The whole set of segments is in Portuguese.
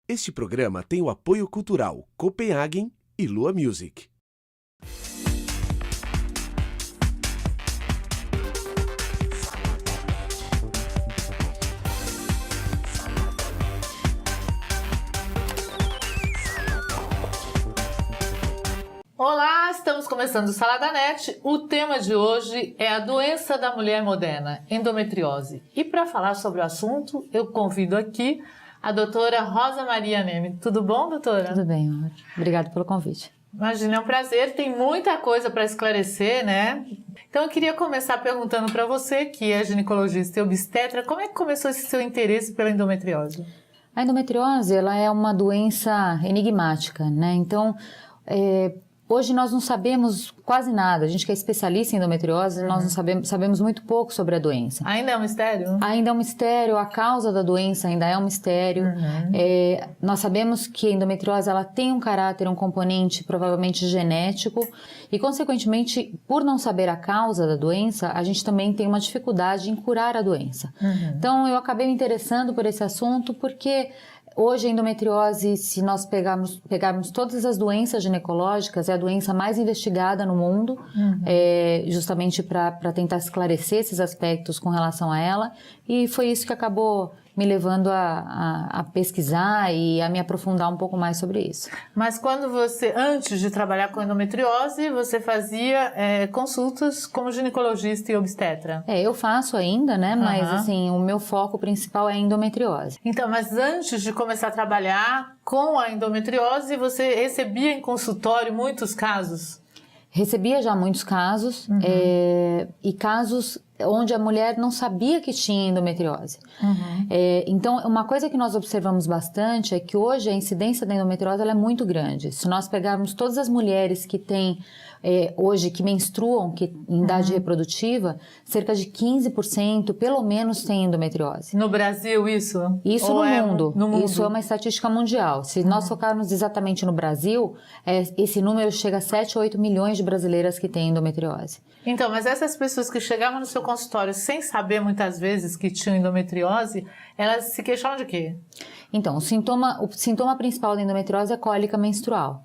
Este programa tem o apoio cultural Copenhagen e Lua Music. Olá, estamos começando o Salada Net. O tema de hoje é a doença da mulher moderna, endometriose. E para falar sobre o assunto, eu convido aqui a doutora Rosa Maria Neme. Tudo bom, doutora? Tudo bem, Laura. Obrigada pelo convite. Imagina, é um prazer, tem muita coisa para esclarecer, né? Então eu queria começar perguntando para você, que é ginecologista e obstetra, como é que começou esse seu interesse pela endometriose? A endometriose, ela é uma doença enigmática, né? Então, hoje nós não sabemos quase nada. A gente que é especialista em endometriose, nós não sabemos muito pouco sobre a doença. Ainda é um mistério? Ainda é um mistério, a causa da doença ainda é um mistério. Nós sabemos que a endometriose ela tem um caráter, um componente provavelmente genético e, consequentemente, por não saber a causa da doença, a gente também tem uma dificuldade em curar a doença. Então, eu acabei me interessando por esse assunto porque hoje a endometriose, se nós pegarmos todas as doenças ginecológicas, é a doença mais investigada no mundo, justamente para tentar esclarecer esses aspectos com relação a ela, e foi isso que acabou me levando a pesquisar e a me aprofundar um pouco mais sobre isso. Mas quando você, antes de trabalhar com endometriose, você fazia consultas como ginecologista e obstetra? Eu faço ainda, né? Mas assim, o meu foco principal é a endometriose. Então, mas antes de começar a trabalhar com a endometriose, você recebia em consultório muitos casos? Recebia já muitos casos, e casos onde a mulher não sabia que tinha endometriose. Então, uma coisa que nós observamos bastante é que hoje a incidência da endometriose ela é muito grande. Se nós pegarmos todas as mulheres que têm hoje, que menstruam em idade reprodutiva, cerca de 15% pelo menos tem endometriose. No Brasil isso? Isso no mundo. No mundo. Isso é uma estatística mundial. Se nós focarmos exatamente no Brasil, esse número chega a 7 ou 8 milhões de brasileiras que têm endometriose. Então, mas essas pessoas que chegavam no seu consultório sem saber muitas vezes que tinham endometriose, elas se queixavam de quê? Então, o sintoma principal da endometriose é a cólica menstrual.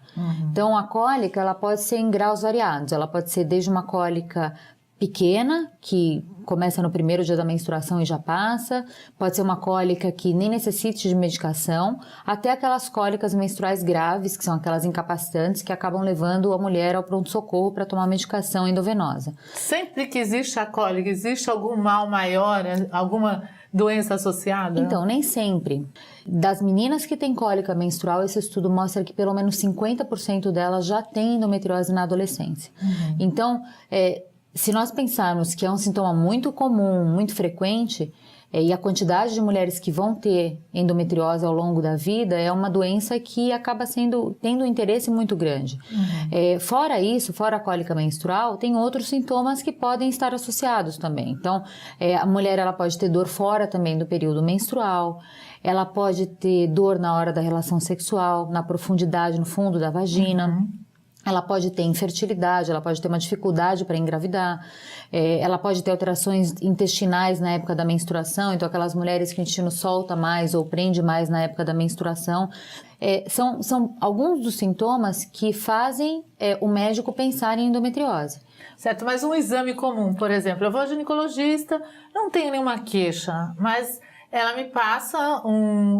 Então, a cólica ela pode ser em graus variados. Ela pode ser desde uma cólica pequena, que começa no primeiro dia da menstruação e já passa, pode ser uma cólica que nem necessite de medicação, até aquelas cólicas menstruais graves, que são aquelas incapacitantes que acabam levando a mulher ao pronto-socorro para tomar medicação endovenosa. Sempre que existe a cólica, existe algum mal maior, alguma doença associada? Então, nem sempre. Das meninas que têm cólica menstrual, esse estudo mostra que pelo menos 50% delas já têm endometriose na adolescência. Então, se nós pensarmos que é um sintoma muito comum, muito frequente, e a quantidade de mulheres que vão ter endometriose ao longo da vida é uma doença que acaba tendo um interesse muito grande. Fora isso, fora a cólica menstrual, tem outros sintomas que podem estar associados também. Então, a mulher ela pode ter dor fora também do período menstrual, ela pode ter dor na hora da relação sexual, na profundidade, no fundo da vagina. Ela pode ter infertilidade, ela pode ter uma dificuldade para engravidar, ela pode ter alterações intestinais na época da menstruação, então aquelas mulheres que o intestino solta mais ou prende mais na época da menstruação. São alguns dos sintomas que fazem o médico pensar em endometriose. Certo, mas um exame comum, por exemplo, eu vou ao ginecologista, não tenho nenhuma queixa, mas ela me passa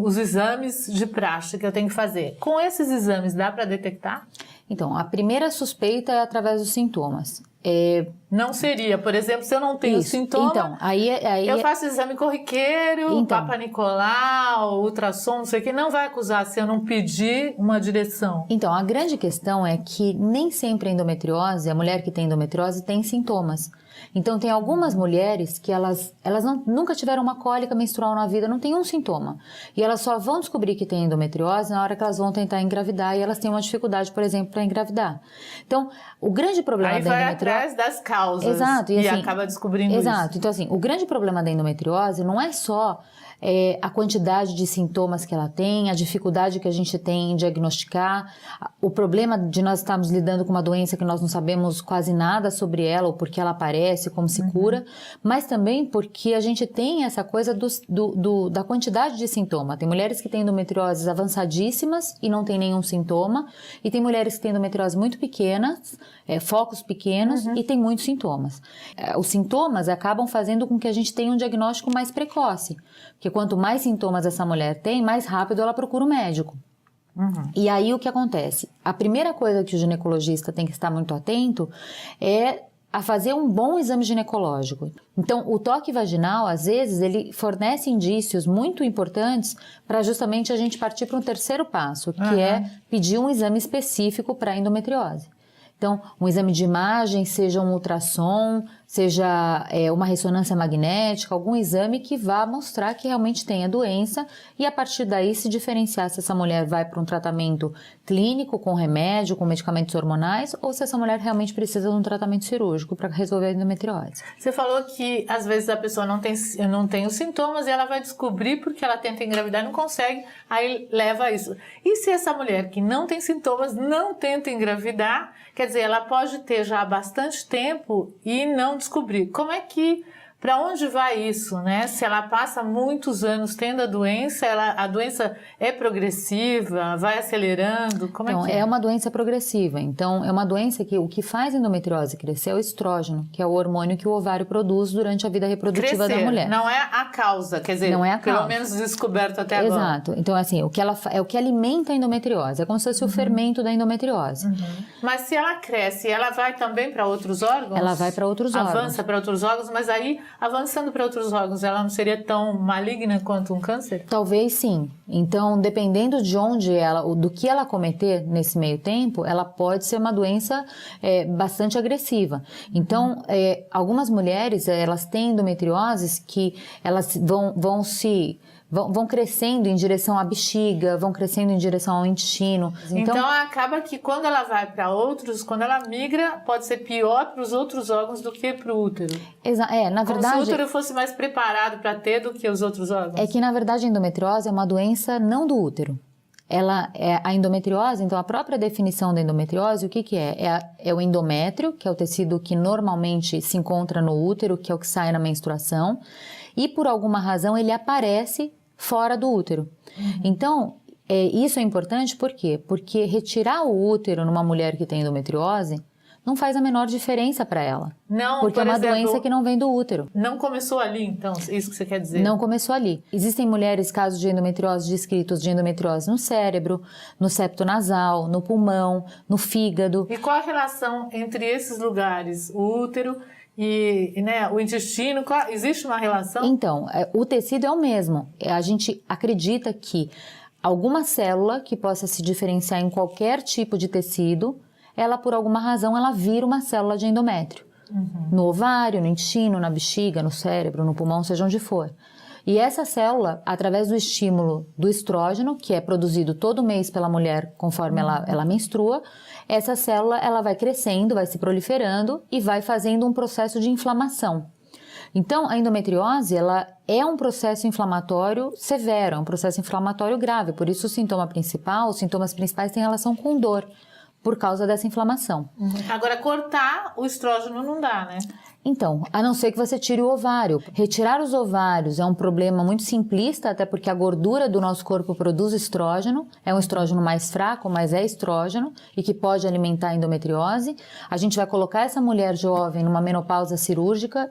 os exames de praxe que eu tenho que fazer. Com esses exames dá para detectar? Então, a primeira suspeita é através dos sintomas. Não seria, por exemplo, se eu não tenho sintoma, então, eu faço exame corriqueiro, Papa Nicolau, ultrassom, não sei o que, não vai acusar se eu não pedir uma direção. Então, a grande questão é que nem sempre a endometriose, a mulher que tem endometriose tem sintomas. Então, tem algumas mulheres que elas nunca tiveram uma cólica menstrual na vida, não tem um sintoma. E elas só vão descobrir que tem endometriose na hora que elas vão tentar engravidar e elas têm uma dificuldade, por exemplo, para engravidar. Então, o grande problema da endometriose... Aí vai atrás das causas. Exato. E acaba descobrindo isso. Exato. Então, assim, o grande problema da endometriose não é só a quantidade de sintomas que ela tem, a dificuldade que a gente tem em diagnosticar, o problema de nós estarmos lidando com uma doença que nós não sabemos quase nada sobre ela, ou porque ela aparece, como se cura, mas também porque a gente tem essa coisa da quantidade de sintoma. Tem mulheres que têm endometrioses avançadíssimas e não tem nenhum sintoma, e tem mulheres que têm endometriose muito pequenas, focos pequenos, e tem muitos sintomas. Os sintomas acabam fazendo com que a gente tenha um diagnóstico mais precoce, porque quanto mais sintomas essa mulher tem, mais rápido ela procura o médico. E aí o que acontece? A primeira coisa que o ginecologista tem que estar muito atento é a fazer um bom exame ginecológico. Então, o toque vaginal, às vezes, ele fornece indícios muito importantes para justamente a gente partir para um terceiro passo, que é pedir um exame específico para endometriose. Então, um exame de imagem, seja um ultrassom, seja uma ressonância magnética, algum exame que vá mostrar que realmente tem a doença e a partir daí se diferenciar se essa mulher vai para um tratamento clínico, com remédio, com medicamentos hormonais, ou se essa mulher realmente precisa de um tratamento cirúrgico para resolver a endometriose. Você falou que às vezes a pessoa não tem os sintomas e ela vai descobrir porque ela tenta engravidar e não consegue, aí leva a isso. E se essa mulher que não tem sintomas não tenta engravidar, quer dizer, ela pode ter já há bastante tempo e não descobrir. Como é que, para onde vai isso, né? Se ela passa muitos anos tendo a doença é progressiva, vai acelerando, como então, é que é? É uma doença progressiva, então é uma doença que o que faz a endometriose crescer é o estrógeno, que é o hormônio que o ovário produz durante a vida reprodutiva da mulher. Não é a causa, quer dizer, não é a causa. Pelo menos descoberto até agora. Exato, então assim, é o que alimenta a endometriose, é como se fosse o fermento da endometriose. Mas se ela cresce, ela vai também para outros órgãos? Ela vai para outros órgãos. Avança para outros órgãos, mas aí avançando para outros órgãos, ela não seria tão maligna quanto um câncer? Talvez sim. Então, dependendo de onde do que ela cometer nesse meio tempo, ela pode ser uma doença bastante agressiva. Então, algumas mulheres, elas têm endometrioses que elas vão crescendo em direção à bexiga, vão crescendo em direção ao intestino. Então acaba que quando ela vai para outros, quando ela migra, pode ser pior para os outros órgãos do que para o útero. Na verdade... Como se o útero fosse mais preparado para ter do que os outros órgãos. É que, na verdade, a endometriose é uma doença não do útero. A endometriose, então a própria definição da endometriose, o que é? É o endométrio, que é o tecido que normalmente se encontra no útero, que é o que sai na menstruação, e por alguma razão ele aparece fora do útero. Então, isso é importante por quê? Porque retirar o útero numa mulher que tem endometriose não faz a menor diferença para ela. Não, porque é uma doença que não vem do útero. Não começou ali, então, isso que você quer dizer? Não começou ali. Existem mulheres, casos de endometriose descritos de endometriose no cérebro, no septo nasal, no pulmão, no fígado. E qual a relação entre esses lugares, o útero e o intestino? Existe uma relação? Então, o tecido é o mesmo. A gente acredita que alguma célula que possa se diferenciar em qualquer tipo de tecido, ela, por alguma razão, ela vira uma célula de endométrio. No ovário, no intestino, na bexiga, no cérebro, no pulmão, seja onde for. E essa célula, através do estímulo do estrógeno, que é produzido todo mês pela mulher conforme ela menstrua, essa célula ela vai crescendo, vai se proliferando e vai fazendo um processo de inflamação. Então, a endometriose, ela é um processo inflamatório severo, é um processo inflamatório grave, por isso os sintomas principais têm relação com dor, por causa dessa inflamação. Agora, cortar o estrógeno não dá, né? Então, a não ser que você tire o ovário. Retirar os ovários é um problema muito simplista, até porque a gordura do nosso corpo produz estrógeno. É um estrógeno mais fraco, mas é estrógeno e que pode alimentar a endometriose. A gente vai colocar essa mulher jovem numa menopausa cirúrgica,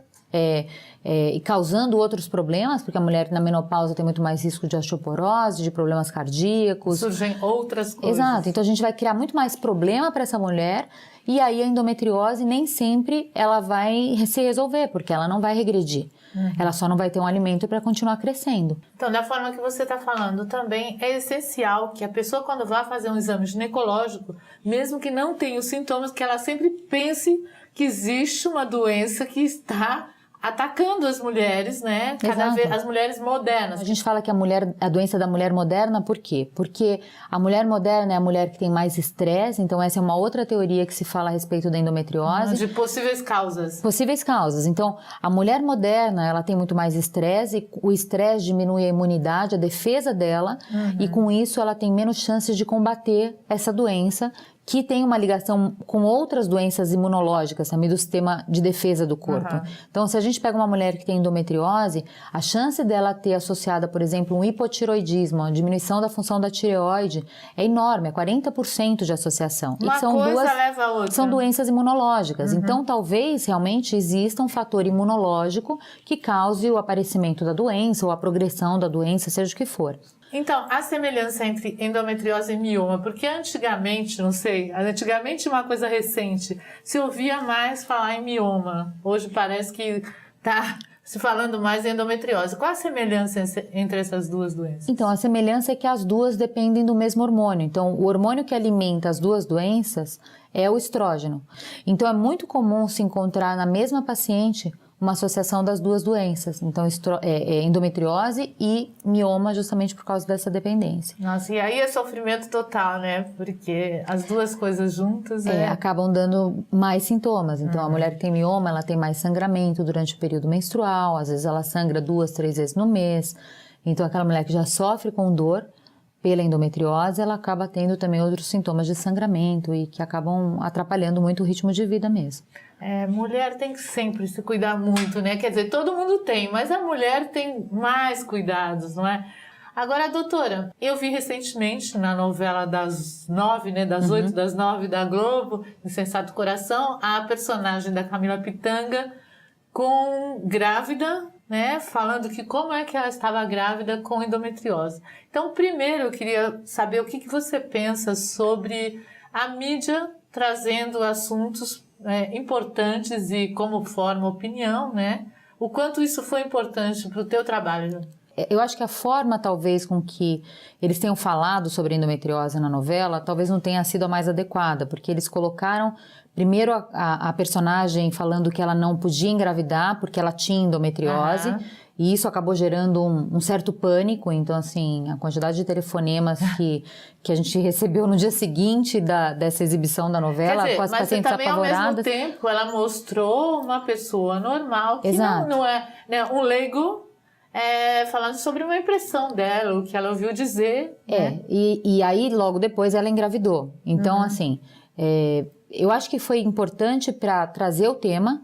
e causando outros problemas, porque a mulher na menopausa tem muito mais risco de osteoporose, de problemas cardíacos. Surgem outras coisas. Exato, então a gente vai criar muito mais problema para essa mulher e aí a endometriose nem sempre ela vai se resolver, porque ela não vai regredir. Ela só não vai ter um alimento para continuar crescendo. Então, da forma que você está falando, também é essencial que a pessoa, quando vá fazer um exame ginecológico, mesmo que não tenha os sintomas, que ela sempre pense que existe uma doença que está atacando as mulheres, né? Cada Exato. vez as mulheres modernas. A gente fala que a doença da mulher moderna, por quê? Porque a mulher moderna é a mulher que tem mais estresse, então essa é uma outra teoria que se fala a respeito da endometriose. De possíveis causas. Possíveis causas. Então, a mulher moderna, ela tem muito mais estresse, e o estresse diminui a imunidade, a defesa dela, e com isso ela tem menos chances de combater essa doença, que tem uma ligação com outras doenças imunológicas também do sistema de defesa do corpo. Então, se a gente pega uma mulher que tem endometriose, a chance dela ter associada, por exemplo, um hipotiroidismo, a diminuição da função da tireoide, é enorme, é 40% de associação. Uma e são coisa duas, leva a outra. são doenças imunológicas. Então, talvez realmente exista um fator imunológico que cause o aparecimento da doença ou a progressão da doença, seja o que for. Então, a semelhança entre endometriose e mioma, porque antigamente, não sei, antigamente uma coisa recente, se ouvia mais falar em mioma. Hoje parece que está se falando mais em endometriose. Qual a semelhança entre essas duas doenças? Então, a semelhança é que as duas dependem do mesmo hormônio. Então, o hormônio que alimenta as duas doenças é o estrógeno. Então, é muito comum se encontrar na mesma paciente uma associação das duas doenças. Então, endometriose e mioma, justamente por causa dessa dependência. Nossa, e aí é sofrimento total, né? Porque as duas coisas juntas acabam dando mais sintomas. Então, a mulher que tem mioma, ela tem mais sangramento durante o período menstrual, às vezes ela sangra 2, 3 vezes no mês. Então, aquela mulher que já sofre com dor pela endometriose, ela acaba tendo também outros sintomas de sangramento e que acabam atrapalhando muito o ritmo de vida mesmo. Mulher tem que sempre se cuidar muito, né? Quer dizer, todo mundo tem, mas a mulher tem mais cuidados, não é? Agora, doutora, eu vi recentemente na novela das 9, né? Das 8, das 9 da Globo, Insensato Coração, a personagem da Camila Pitanga com grávida, né? Falando que como é que ela estava grávida com endometriose. Então, primeiro eu queria saber o que você pensa sobre a mídia trazendo assuntos importantes e como forma opinião, né? O quanto isso foi importante para o teu trabalho? Eu acho que a forma, talvez, com que eles tenham falado sobre endometriose na novela, talvez não tenha sido a mais adequada, porque eles colocaram primeiro a personagem falando que ela não podia engravidar porque ela tinha endometriose, e isso acabou gerando um certo pânico. Então, assim, a quantidade de telefonemas que a gente recebeu no dia seguinte dessa exibição da novela, quer dizer, com as mas pacientes também, apavoradas. ao mesmo tempo, ela mostrou uma pessoa normal, que não é, né, um leigo, falando sobre uma impressão dela, o que ela ouviu dizer. Né? E aí, logo depois, ela engravidou. Então, assim, eu acho que foi importante para trazer o tema,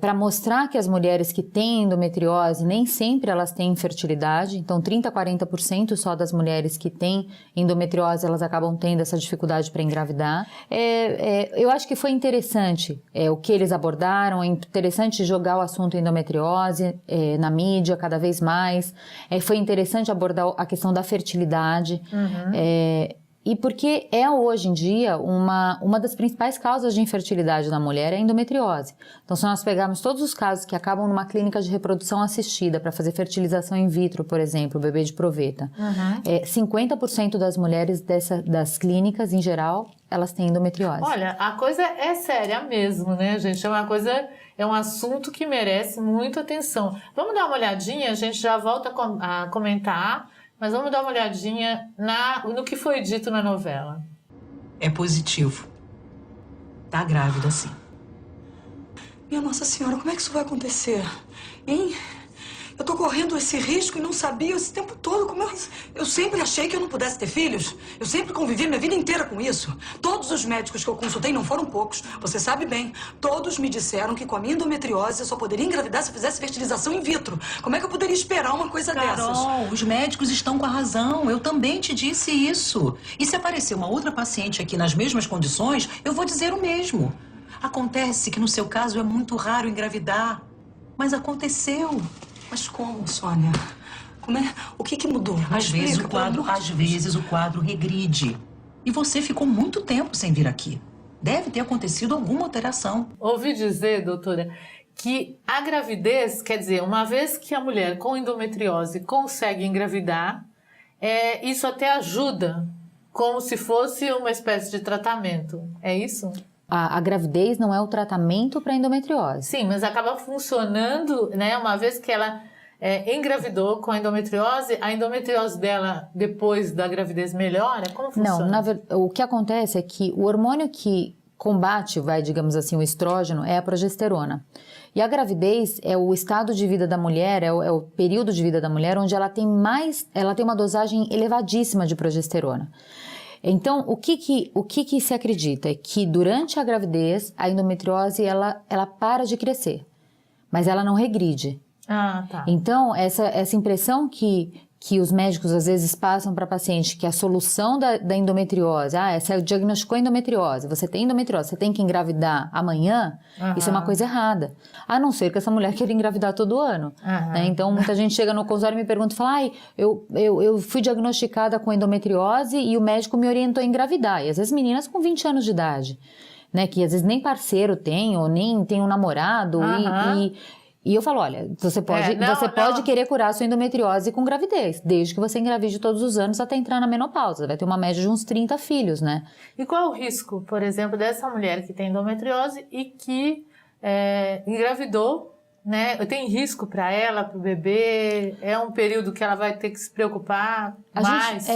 para mostrar que as mulheres que têm endometriose, nem sempre elas têm infertilidade. Então, 30% a 40% só das mulheres que têm endometriose, elas acabam tendo essa dificuldade para engravidar. Eu acho que foi interessante o que eles abordaram, é interessante jogar o assunto endometriose na mídia cada vez mais. Foi interessante abordar a questão da fertilidade. E porque hoje em dia, uma das principais causas de infertilidade na mulher é a endometriose. Então, se nós pegarmos todos os casos que acabam numa clínica de reprodução assistida para fazer fertilização in vitro, por exemplo, o bebê de proveta, 50% das mulheres das clínicas, em geral, elas têm endometriose. Olha, a coisa é séria mesmo, né, gente? É um assunto que merece muita atenção. Vamos dar uma olhadinha, a gente já volta a comentar. Mas vamos dar uma olhadinha no que foi dito na novela. É positivo. Tá grávida, sim. Minha Nossa Senhora, como é que isso vai acontecer? Hein? Eu tô correndo esse risco e não sabia esse tempo todo. Eu sempre achei que eu não pudesse ter filhos. Eu sempre convivi minha vida inteira com isso. Todos os médicos que eu consultei, não foram poucos, você sabe bem, todos me disseram que com a minha endometriose eu só poderia engravidar se eu fizesse fertilização in vitro. Como é que eu poderia esperar uma coisa dessas? Carol, os médicos estão com a razão. Eu também te disse isso. E se aparecer uma outra paciente aqui nas mesmas condições, eu vou dizer o mesmo. Acontece que no seu caso é muito raro engravidar. Mas aconteceu. Mas como, Sônia? O que mudou? Às vezes o quadro regride. E você ficou muito tempo sem vir aqui. Deve ter acontecido alguma alteração. Ouvi dizer, doutora, que a gravidez, quer dizer, uma vez que a mulher com endometriose consegue engravidar, isso até ajuda, como se fosse uma espécie de tratamento. É isso? A gravidez não é o tratamento para endometriose. Sim, mas acaba funcionando, né? Uma vez que ela engravidou com a endometriose dela depois da gravidez melhora? Como funciona? Não, o que acontece é que o hormônio que combate, digamos assim, o estrógeno é a progesterona. E a gravidez é o estado de vida da mulher, é o período de vida da mulher onde ela tem uma dosagem elevadíssima de progesterona. Então, o que se acredita é que durante a gravidez a endometriose ela para de crescer, mas ela não regride. Ah, tá. Então, essa impressão que os médicos às vezes passam para paciente, que a solução da endometriose, você diagnosticou endometriose, você tem endometriose, você tem que engravidar amanhã, isso é uma coisa errada. A não ser que essa mulher queira engravidar todo ano. Né? Então, muita gente chega no consultório e me pergunta, fala, eu fui diagnosticada com endometriose e o médico me orientou a engravidar. E às vezes meninas com 20 anos de idade, né? Que às vezes nem parceiro tem, ou nem tem um namorado, e eu falo, olha, você pode querer curar a sua endometriose com gravidez, desde que você engravide todos os anos até entrar na menopausa. Vai ter uma média de uns 30 filhos, né? E qual é o risco, por exemplo, dessa mulher que tem endometriose e que engravidou, né? Tem risco para ela, para o bebê? É um período que ela vai ter que se preocupar mais?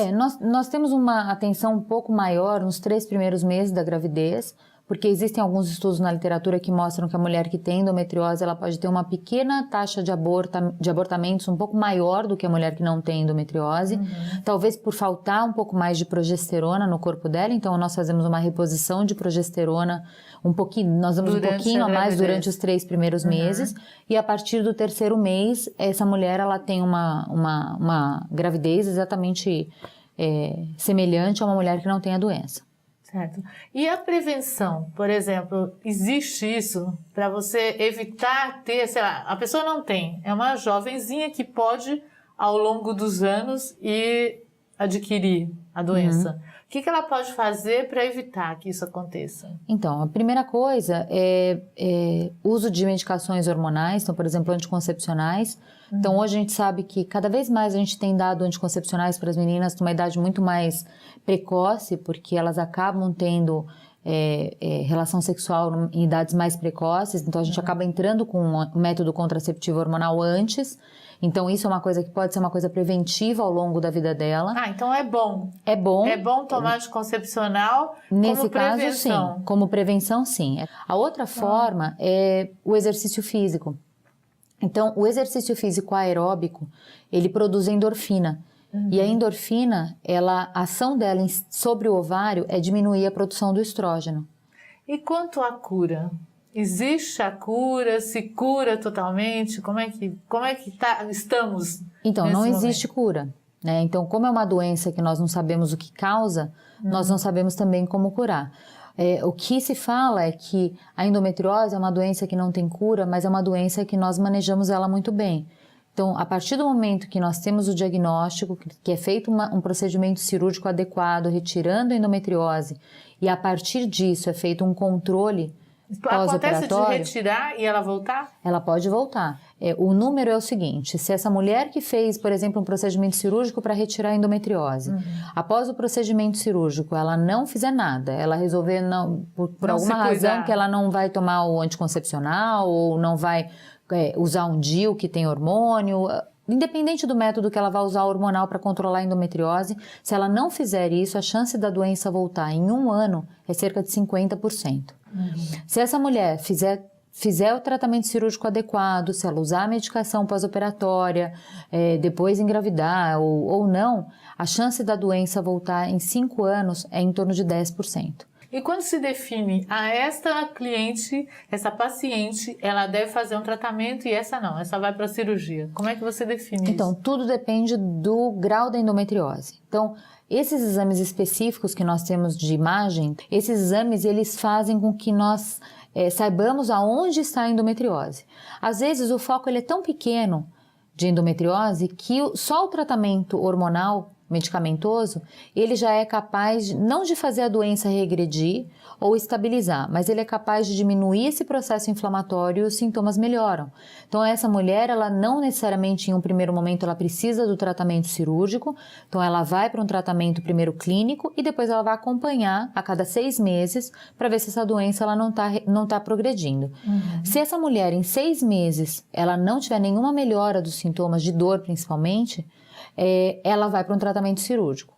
Nós temos uma atenção um pouco maior nos 3 primeiros meses da gravidez, porque existem alguns estudos na literatura que mostram que a mulher que tem endometriose, ela pode ter uma pequena taxa de abortamentos um pouco maior do que a mulher que não tem endometriose, talvez por faltar um pouco mais de progesterona no corpo dela, então nós fazemos uma reposição de progesterona nós damos um pouquinho a mais durante os 3 primeiros meses, e a partir do 3º mês, essa mulher ela tem uma gravidez exatamente semelhante a uma mulher que não tem a doença. Certo. E a prevenção, por exemplo, existe isso para você evitar ter, sei lá, a pessoa não tem, é uma jovenzinha que pode, ao longo dos anos, ir adquirir a doença. O que ela pode fazer para evitar que isso aconteça? Então, a primeira coisa é uso de medicações hormonais, então, por exemplo, anticoncepcionais. Então, hoje a gente sabe que cada vez mais a gente tem dado anticoncepcionais para as meninas numa idade muito mais precoce, porque elas acabam tendo relação sexual em idades mais precoces, então a gente acaba entrando com um método contraceptivo hormonal antes. Então, isso é uma coisa que pode ser uma coisa preventiva ao longo da vida dela. Então é bom. É bom. É bom tomar anticoncepcional nesse como caso, prevenção. sim. Como prevenção, sim. A outra forma é o exercício físico. Então, o exercício físico aeróbico, ele produz endorfina. E a endorfina, a ação dela sobre o ovário é diminuir a produção do estrógeno. E quanto à cura? Existe a cura? Se cura totalmente? Como é que estamos? Então, não momento? existe cura, né? Então, como é uma doença que nós não sabemos o que causa, nós não sabemos também como curar. O que se fala é que a endometriose é uma doença que não tem cura, mas é uma doença que nós manejamos ela muito bem. Então, a partir do momento que nós temos o diagnóstico, que é feito um procedimento cirúrgico adequado, retirando a endometriose, e a partir disso é feito um controle Acontece de pós-operatório, retirar e ela voltar? ela pode voltar. O número é o seguinte, se essa mulher que fez, por exemplo, um procedimento cirúrgico para retirar a endometriose, após o procedimento cirúrgico ela não fizer nada, ela resolver por alguma razão que ela não vai tomar o anticoncepcional ou não vai usar um DIU que tem hormônio, independente do método que ela vai usar hormonal para controlar a endometriose, se ela não fizer isso, a chance da doença voltar em 1 ano é cerca de 50%. Se essa mulher fizer o tratamento cirúrgico adequado, se ela usar a medicação pós-operatória, depois engravidar ou não, a chance da doença voltar em 5 anos é em torno de 10%. E quando se define, esta cliente, essa paciente, ela deve fazer um tratamento e essa não, essa vai para a cirurgia. Como é que você define isso? Então, tudo depende do grau da endometriose. Então, esses exames específicos que nós temos de imagem, esses exames eles fazem com que nós saibamos aonde está a endometriose. Às vezes o foco ele é tão pequeno de endometriose que só o tratamento hormonal medicamentoso, ele já é capaz, não de fazer a doença regredir ou estabilizar, mas ele é capaz de diminuir esse processo inflamatório e os sintomas melhoram. Então, essa mulher, ela não necessariamente em um primeiro momento ela precisa do tratamento cirúrgico, então ela vai para um tratamento primeiro clínico e depois ela vai acompanhar a cada 6 meses para ver se essa doença ela não tá progredindo. Se essa mulher em 6 meses ela não tiver nenhuma melhora dos sintomas de dor principalmente, ela vai para um tratamento cirúrgico.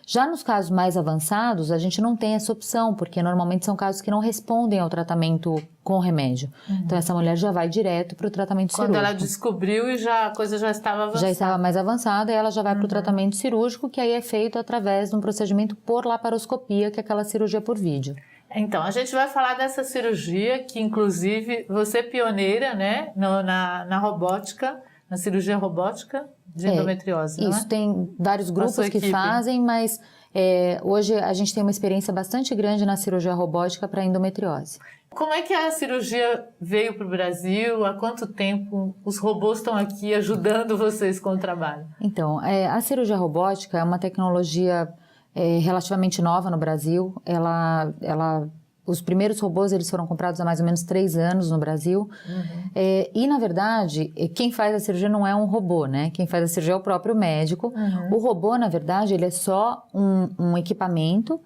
Já nos casos mais avançados, a gente não tem essa opção, porque normalmente são casos que não respondem ao tratamento com remédio. Então, essa mulher já vai direto para o tratamento cirúrgico. Quando ela descobriu e a coisa já estava avançada. Já estava mais avançada, e ela já vai para o tratamento cirúrgico, que aí é feito através de um procedimento por laparoscopia, que é aquela cirurgia por vídeo. Então, a gente vai falar dessa cirurgia, que inclusive você é pioneira, né, na robótica, na cirurgia robótica de endometriose, não é? Isso, tem vários grupos que fazem, mas hoje a gente tem uma experiência bastante grande na cirurgia robótica para endometriose. Como é que a cirurgia veio para o Brasil? Há quanto tempo os robôs estão aqui ajudando vocês com o trabalho? Então, a cirurgia robótica é uma tecnologia relativamente nova no Brasil. Os primeiros robôs eles foram comprados há mais ou menos 3 anos no Brasil. E, na verdade, quem faz a cirurgia não é um robô, né? Quem faz a cirurgia é o próprio médico. O robô, na verdade, ele é só um equipamento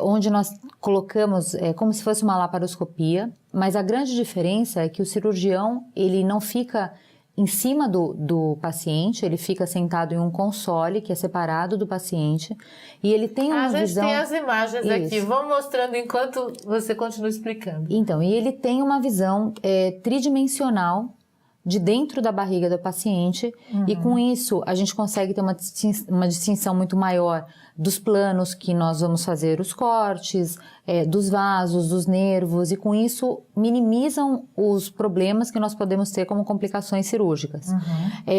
onde nós colocamos como se fosse uma laparoscopia, mas a grande diferença é que o cirurgião ele não fica em cima do paciente, ele fica sentado em um console que é separado do paciente e ele tem uma visão... A gente tem as imagens aqui, vamos mostrando enquanto você continua explicando. Então, e ele tem uma visão tridimensional de dentro da barriga do paciente e com isso a gente consegue ter uma distinção muito maior dos planos que nós vamos fazer os cortes, dos vasos, dos nervos e com isso minimizam os problemas que nós podemos ter como complicações cirúrgicas.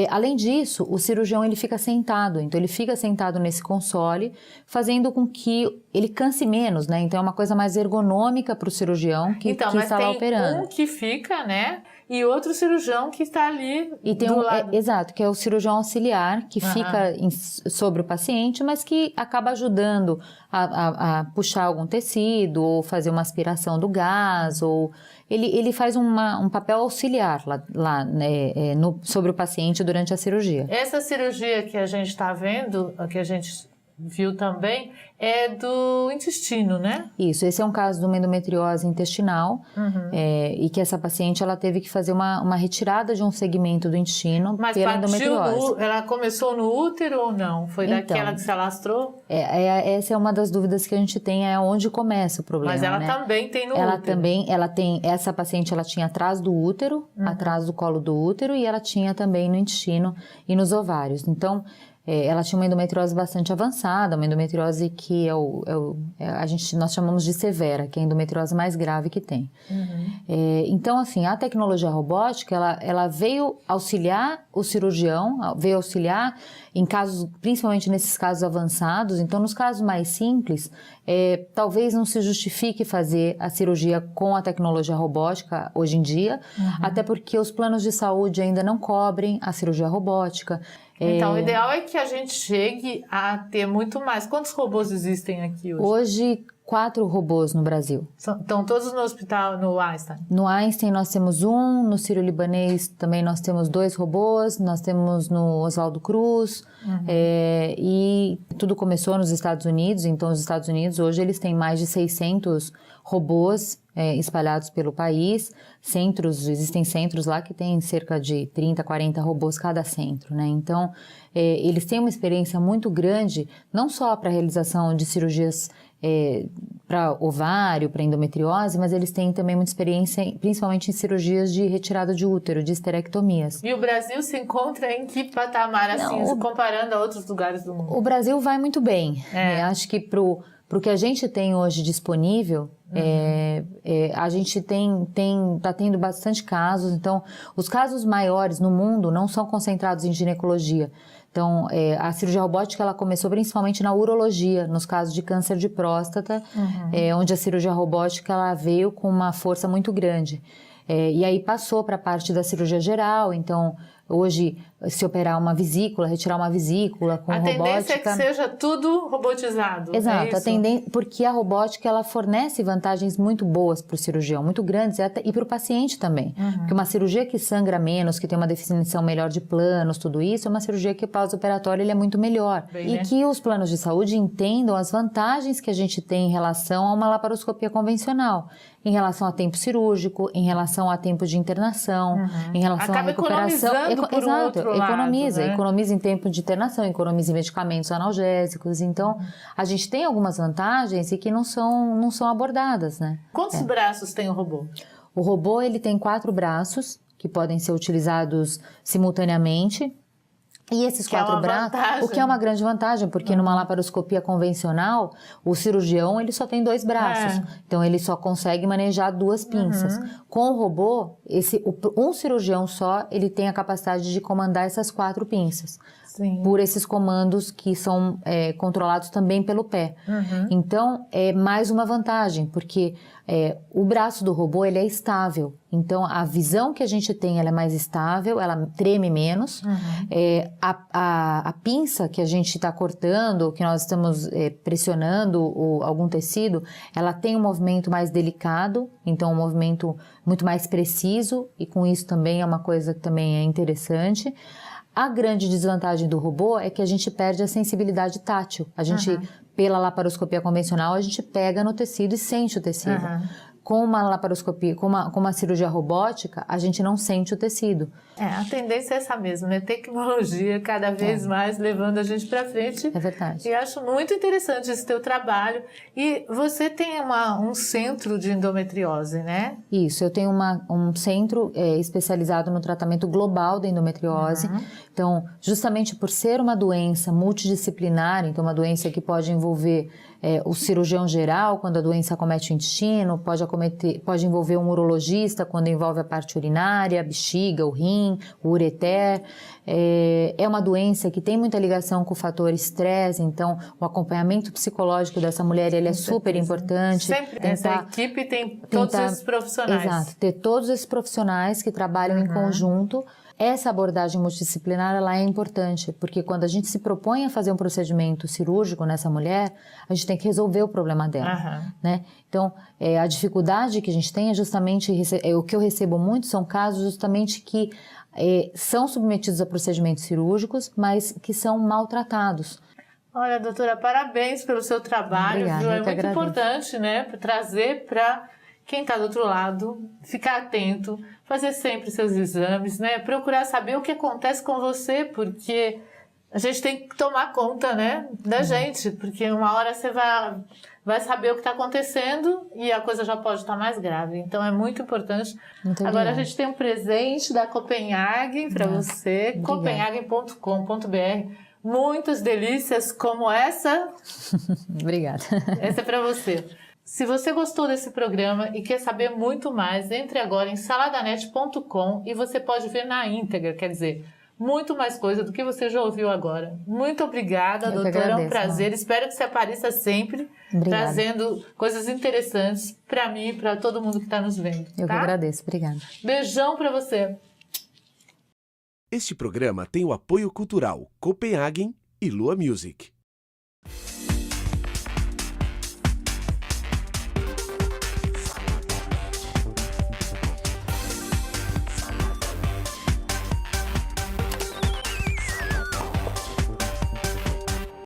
Além disso, o cirurgião ele fica sentado, então ele fica sentado nesse console fazendo com que ele canse menos, né? Então é uma coisa mais ergonômica para o cirurgião que está lá operando. Um que fica, né? E outro cirurgião que está ali e tem do lado. Exato, que é o cirurgião auxiliar, que fica sobre o paciente, mas que acaba ajudando a puxar algum tecido, ou fazer uma aspiração do gás, ou ele faz um papel auxiliar lá né, sobre o paciente durante a cirurgia. Essa cirurgia que a gente está vendo, que a gente viu também, é do intestino, né? Isso, esse é um caso de uma endometriose intestinal e que essa paciente ela teve que fazer uma retirada de um segmento do intestino pela endometriose. Ela começou no útero ou não? Foi daquela que se alastrou? Essa é uma das dúvidas que a gente tem, é onde começa o problema. Mas ela né? também tem no útero. Ela tem, essa paciente ela tinha atrás do útero, atrás do colo do útero e ela tinha também no intestino e nos ovários. Então, ela tinha uma endometriose bastante avançada, uma endometriose que nós chamamos de severa, que é a endometriose mais grave que tem. Então, assim, a tecnologia robótica, ela veio auxiliar o cirurgião, veio auxiliar em casos, principalmente nesses casos avançados. Então, nos casos mais simples, talvez não se justifique fazer a cirurgia com a tecnologia robótica hoje em dia, até porque os planos de saúde ainda não cobrem a cirurgia robótica. Então, o ideal é que a gente chegue a ter muito mais. Quantos robôs existem aqui hoje? Hoje, 4 robôs no Brasil. Estão todos no hospital, no Einstein? No Einstein nós temos 1, no Sírio-Libanês também nós temos 2 robôs, nós temos no Oswaldo Cruz, e tudo começou nos Estados Unidos, então os Estados Unidos hoje eles têm mais de 600 robôs espalhados pelo país, existem centros lá que tem cerca de 30, 40 robôs cada centro, né? Então, eles têm uma experiência muito grande, não só para a realização de cirurgias para ovário, para endometriose, mas eles têm também muita experiência, principalmente em cirurgias de retirada de útero, de esterectomias. E o Brasil se encontra em que patamar, assim, comparando a outros lugares do mundo? O Brasil vai muito bem. Acho que pro que a gente tem hoje disponível, a gente tá tendo bastante casos. Então, os casos maiores no mundo não são concentrados em ginecologia. Então, a cirurgia robótica ela começou principalmente na urologia, nos casos de câncer de próstata, onde a cirurgia robótica ela veio com uma força muito grande. E aí passou para a parte da cirurgia geral, então Hoje, se operar uma vesícula, retirar uma vesícula com robótica... A tendência é que seja tudo robotizado. Exato, é isso? Porque a robótica ela fornece vantagens muito boas para o cirurgião, muito grandes, e para o paciente também. Porque uma cirurgia que sangra menos, que tem uma definição melhor de planos, tudo isso, é uma cirurgia que o pós-operatório ele é muito melhor. Bem, né? Que os planos de saúde entendam as vantagens que a gente tem em relação a uma laparoscopia convencional, em relação a tempo cirúrgico, em relação a tempo de internação, em relação à recuperação. Economiza em tempo de internação, economiza em medicamentos analgésicos. Então, a gente tem algumas vantagens e que não são abordadas, né? Quantos braços tem o robô? O robô ele tem 4 braços que podem ser utilizados simultaneamente. E esses 4 braços, o que é uma grande vantagem, porque numa laparoscopia convencional, o cirurgião ele só tem 2 braços, então ele só consegue manejar 2 pinças. Com o robô, um cirurgião só, ele tem a capacidade de comandar essas 4 pinças. Sim. Por esses comandos que são controlados também pelo pé. Então, é mais uma vantagem, porque o braço do robô ele é estável. Então, a visão que a gente tem ela é mais estável, ela treme menos. A pinça que a gente está cortando, que nós estamos pressionando algum tecido, ela tem um movimento mais delicado, então um movimento muito mais preciso, e com isso também é uma coisa que também é interessante. A grande desvantagem do robô é que a gente perde a sensibilidade tátil. A gente, pela laparoscopia convencional, a gente pega no tecido e sente o tecido. Com uma laparoscopia, com uma cirurgia robótica, a gente não sente o tecido. A tendência é essa mesmo, né? Tecnologia cada vez mais levando a gente para frente. É verdade. E acho muito interessante esse teu trabalho. E você tem um centro de endometriose, né? Isso, eu tenho um centro especializado no tratamento global da endometriose. Então, justamente por ser uma doença multidisciplinar, então uma doença que pode envolver o cirurgião geral, quando a doença acomete o intestino, pode envolver um urologista, quando envolve a parte urinária, a bexiga, o rim, o ureter. É uma doença que tem muita ligação com o fator estresse, então o acompanhamento psicológico dessa mulher ele é super importante. Sempre essa equipe tem todos esses profissionais. Exato, ter todos esses profissionais que trabalham em conjunto. Essa abordagem multidisciplinar ela é importante, porque quando a gente se propõe a fazer um procedimento cirúrgico nessa mulher, a gente tem que resolver o problema dela, né? Então, a dificuldade que a gente tem é justamente, o que eu recebo muito são casos justamente que são submetidos a procedimentos cirúrgicos, mas que são maltratados. Olha, doutora, parabéns pelo seu trabalho. Obrigada, viu? É muito agradeço. importante, né, trazer para quem está do outro lado, ficar atento, fazer sempre seus exames, né? Procurar saber o que acontece com você, porque a gente tem que tomar conta, né, da gente, porque uma hora você vai saber o que está acontecendo e a coisa já pode estar mais grave. Então é muito importante. Muito Agora obrigada. a gente tem um presente da Copenhagen para você, copenhagen.com.br. Muitas delícias como essa. Obrigada. Essa é para você. Se você gostou desse programa e quer saber muito mais, entre agora em saladanet.com e você pode ver na íntegra, quer dizer, muito mais coisa do que você já ouviu agora. Muito obrigada, doutora, agradeço, é um prazer. Espero que você apareça sempre, Obrigada. trazendo coisas interessantes para mim e para todo mundo que está nos vendo. Eu que tá? agradeço, obrigada. Beijão para você. Este programa tem o apoio cultural Copenhagen e Lua Music.